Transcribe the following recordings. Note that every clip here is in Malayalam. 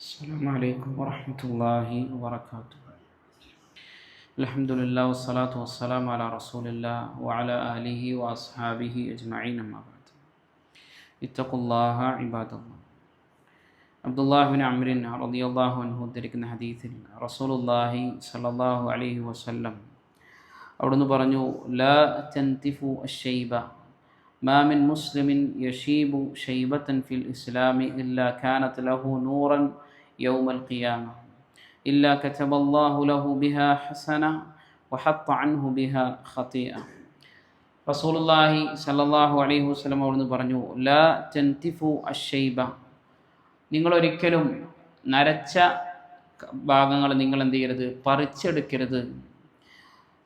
السلام عليكم ورحمة الله وبركاته. الحمد لله والصلاة والسلام على رسول الله وعلى آله وأصحابه أجمعين أما بعد. اتقوا الله عباد الله. അബ്ദുല്ലാഹി ബിൻ അംർ റളിയല്ലാഹു അൻഹു ഉദ്ധരിക്കുന്ന ഹദീസിൽ റസൂലുള്ളാഹി സ്വല്ലല്ലാഹു അലൈഹി വസല്ലം അവിടുന്ന് പറഞ്ഞു, ലാ തൻതിഫു അശ്ശൈബ മാ മിൻ മുസ്ലിമിൻ യശീബു ഷൈബതൻ ഫിൽ ഇസ്ലാമി ഇല്ലാ കാനത് ലഹു നൂറൻ യൗമൽ ഖിയാമ ഇല്ലാ കതബല്ലാഹു ലഹു ബിഹാ ഹസന വഹത്ത അൻഹു ബിഹാ ഖതിഅ. റസൂലുള്ളാഹി സ്വല്ലല്ലാഹു അലൈഹി വസല്ലം അവിടുന്ന് പറഞ്ഞു, ലാ തൻതിഫു അശ്ശൈബ, നിങ്ങളൊരിക്കലും നരച്ച ഭാഗങ്ങൾ നിങ്ങൾ എന്ത് ചെയ്യരുത്, പറിച്ചെടുക്കരുത്.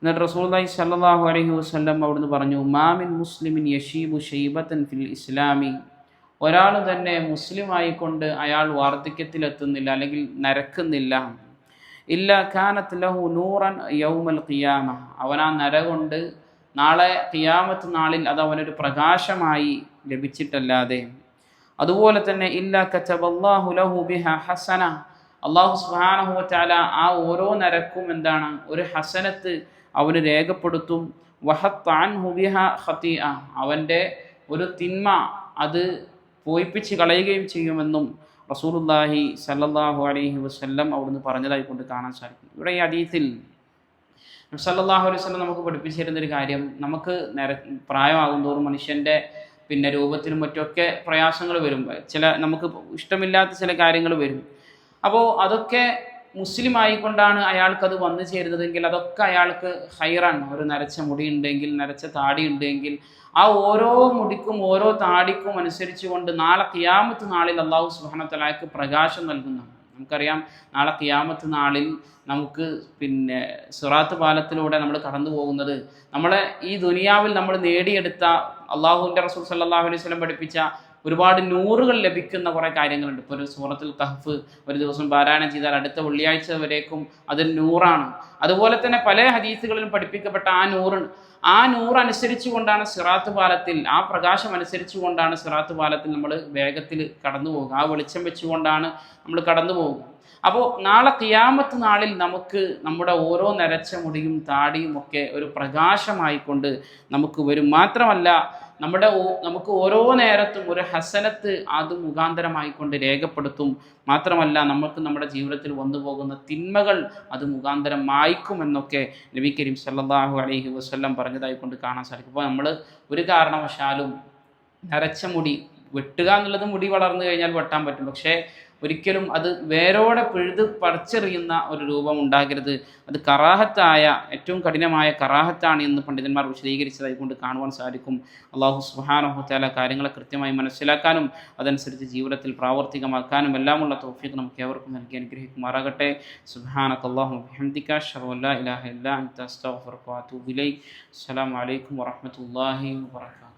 എന്നിട്ട് റസൂലുള്ളാഹി സ്വല്ലല്ലാഹു അലൈഹി വസല്ലം അവിടുന്ന് പറഞ്ഞു, മാമിൻ മുസ്ലിമിൻ യശീബു ഷൈബത്തൻ ഫിൽ ഇസ്ലാമി, ഒരാൾ തന്നെ മുസ്ലിമായിക്കൊണ്ട് അയാൾ വാർദ്ധക്യത്തിലെത്തുന്നില്ല അല്ലെങ്കിൽ നരക്കുന്നില്ല, ഇല്ല കാനത്ത് ലഹു നൂറൻ യൗമൽ ഖിയാമ, അവൻ ആ നര കൊണ്ട് നാളെ ഖിയാമത്ത് നാളിൽ അത് അവനൊരു പ്രകാശമായി ലഭിച്ചിട്ടല്ലാതെ. അതുപോലെ തന്നെ ഇല്ല കതബല്ലാഹു ലഹു ബിഹാ ഹസന, അല്ലാഹു സുബ്ഹാനഹു വ തആല ആ ഓരോ നരക്കും എന്താണ്, ഒരു ഹസനത്ത് അവന് രേഖപ്പെടുത്തും. വഹത്ത അൻഹു ബിഹാ ഖതിഅ, അവൻ്റെ ഒരു തിന്മ അത് പോയിപ്പിച്ച് കളയുകയും ചെയ്യുമെന്നും റസൂലുള്ളാഹി സ്വല്ലല്ലാഹു അലൈഹി വസല്ലം അവിടുന്ന് പറഞ്ഞതായി കൊണ്ട് കാണാൻ സാധിക്കും. ഇവിടെ ഈ ഹദീസിൽ സല്ലല്ലാഹു അലൈഹി വസല്ലം നമുക്ക് പഠിപ്പിച്ചു തരുന്നൊരു കാര്യം, നമുക്ക് പ്രായമാകും തോറും മനുഷ്യൻ്റെ രൂപത്തിലും മറ്റൊക്കെ പ്രയാസങ്ങൾ വരും, ചില നമുക്ക് ഇഷ്ടമില്ലാത്ത ചില കാര്യങ്ങൾ വരും. അപ്പോൾ അതൊക്കെ മുസ്ലിം ആയിക്കൊണ്ടാണ് അയാൾക്കത് വന്നു ചേരുന്നതെങ്കിൽ അതൊക്കെ അയാൾക്ക് ഹൈറാണ്. ഒരു നരച്ച മുടി ഉണ്ടെങ്കിൽ, നരച്ച താടി ഉണ്ടെങ്കിൽ, ആ ഓരോ മുടിക്കും ഓരോ താടിക്കും അനുസരിച്ച് കൊണ്ട് നാളെ ഖിയാമത്ത് നാളിൽ അല്ലാഹു സുബ്ഹാനഹു വ തആലയ്ക്ക് പ്രകാശം നൽകുന്നതാണ്. നമുക്കറിയാം, നാളെ ഖിയാമത്ത് നാളിൽ നമുക്ക് സിറാത്ത് പാലത്തിലൂടെ നമ്മൾ കടന്നു പോകുന്നത്, നമ്മളെ ഈ ദുനിയാവിൽ നമ്മൾ നേടിയെടുത്ത അള്ളാഹുവിൻ്റെ റസൂൽ സല്ലല്ലാഹു അലൈഹി വസല്ലം പഠിപ്പിച്ച ഒരുപാട് നൂറുകൾ ലഭിക്കുന്ന കുറേ കാര്യങ്ങളുണ്ട്. ഇപ്പോൾ ഒരു സൂറത്തുൽ കഹ്ഫ് ഒരു ദിവസം പാരായണം ചെയ്താൽ അടുത്ത വെള്ളിയാഴ്ച വരേക്കും അത് നൂറാണ്. അതുപോലെ തന്നെ പല ഹദീസുകളിലും പഠിപ്പിക്കപ്പെട്ട ആ നൂറ് അനുസരിച്ചു കൊണ്ടാണ് സിറാത്ത് പാലത്തിൽ, ആ പ്രകാശം അനുസരിച്ചു കൊണ്ടാണ് സിറാത്ത് പാലത്തിൽ നമ്മൾ വേഗത്തിൽ കടന്നു പോകുക, ആ വെളിച്ചം വെച്ചുകൊണ്ടാണ് നമ്മൾ കടന്നു പോകുക. അപ്പോൾ നാളെ ഖിയാമത്ത് നാളിൽ നമുക്ക് നമ്മുടെ ഓരോ നരച്ച മുടിയും താടിയും ഒക്കെ ഒരു പ്രകാശമായിക്കൊണ്ട് നമുക്ക് വരും. മാത്രമല്ല നമുക്ക് ഓരോ നേരത്തും ഒരു ഹസനത്ത് അത് മുഖാന്തരമായിക്കൊണ്ട് രേഖപ്പെടുത്തും. മാത്രമല്ല നമുക്ക് നമ്മുടെ ജീവിതത്തിൽ വന്നു പോകുന്ന തിന്മകൾ അത് മുഖാന്തരം മായ്ക്കുമെന്നൊക്കെ നബി കരീം സല്ലല്ലാഹു അലൈഹി വസല്ലം പറഞ്ഞതായിക്കൊണ്ട് കാണാൻ സാധിക്കും. അപ്പോൾ നമ്മൾ ഒരു കാരണവശാലും നരച്ച മുടി വെട്ടുക എന്നുള്ളത്, മുടി വളർന്നു കഴിഞ്ഞാൽ വെട്ടാൻ പറ്റും, പക്ഷേ ഒരിക്കലും അത് വേരോടെ പിഴുത് പറിച്ചെറിയുന്ന ഒരു രൂപം ഉണ്ടാകരുത്. അത് കറാഹത്തായ, ഏറ്റവും കഠിനമായ കറാഹത്താണ് എന്ന് പണ്ഡിതന്മാർ വിശദീകരിച്ചതായി കൊണ്ട് കാണുവാൻ സാധിക്കും. അല്ലാഹു സുബ്ഹാനഹു വ തആല കാര്യങ്ങളെ കൃത്യമായി മനസ്സിലാക്കാനും അതനുസരിച്ച് ജീവിതത്തിൽ പ്രാവർത്തികമാക്കാനും എല്ലാമുള്ള തൗഫീഖ് നമുക്ക് ഏവർക്കും നൽകി അനുഗ്രഹിക്കുമാറാകട്ടെ. സുബ്ഹാനകല്ലാഹു വബിഹംദിക അശ്ഹദു അല്ലാ ഇലാഹ ഇല്ലാ അൻത അസ്തഗ്ഫിറുക വ അതൂബു ഇലൈക്. അസ്സലാമു അലൈക്കും വറഹ്മത്തുള്ളാഹി വബറകാതുഹു.